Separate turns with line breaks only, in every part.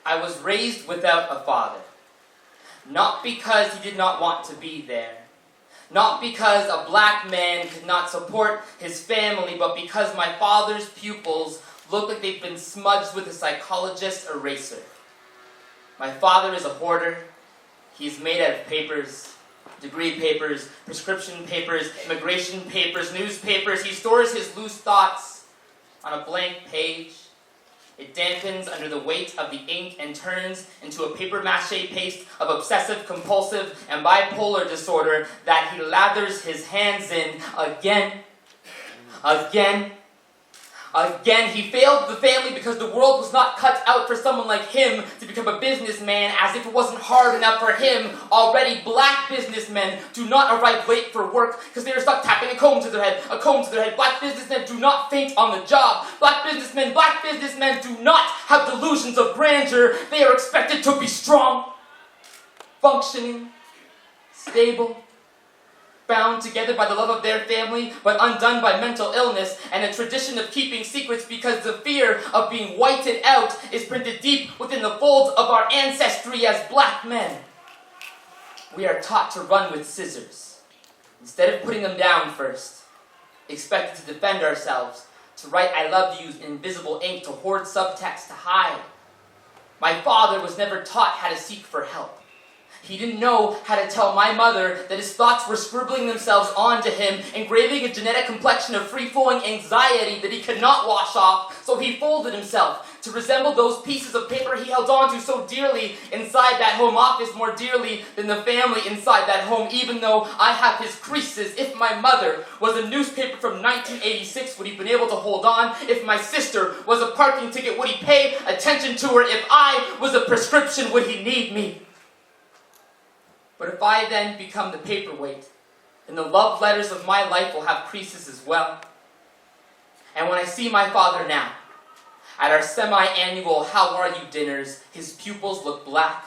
I was raised without a father. Not because he did not want to be there. Not because a black man could not support his family, but because my father's pupils look like they've been smudged with a psychologist's eraser. My father is a hoarder. He's made out of papers, degree papers, prescription papers, immigration papers, newspapers. He stores his loose thoughts on a blank page. It dampens under the weight of the ink and turns into a papier-mâché paste of obsessive-compulsive and bipolar disorder that he lathers his hands in again. Again, he failed the family because the world was not cut out for someone like him to become a businessman, as if it wasn't hard enough for him. Already, black businessmen do not arrive late for work because they are stuck tapping a comb to their head. Black businessmen do not faint on the job. Black businessmen do not have delusions of grandeur. They are expected to be strong, functioning, stable, bound together by the love of their family, but undone by mental illness and a tradition of keeping secrets because the fear of being whited out is printed deep within the folds of our ancestry as black men. We are taught to run with scissors, instead of putting them down first, expected to defend ourselves, to write I love yous in invisible ink, to hoard subtext, to hide. My father was never taught how to seek for help. He didn't know how to tell my mother that his thoughts were scribbling themselves onto him, engraving a genetic complexion of free-flowing anxiety that he could not wash off, so he folded himself to resemble those pieces of paper he held onto so dearly inside that home office, more dearly than the family inside that home, even though I have his creases. If my mother was a newspaper from 1986, would he been able to hold on? If my sister was a parking ticket, would he pay attention to her? If I was a prescription, would he need me? But if I then become the paperweight, then the love letters of my life will have creases as well. And when I see my father now, at our semi-annual How Are You dinners, his pupils look black,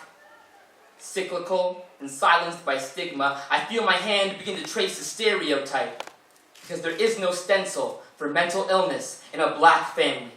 cyclical, and silenced by stigma. I feel my hand begin to trace a stereotype, because there is no stencil for mental illness in a black family.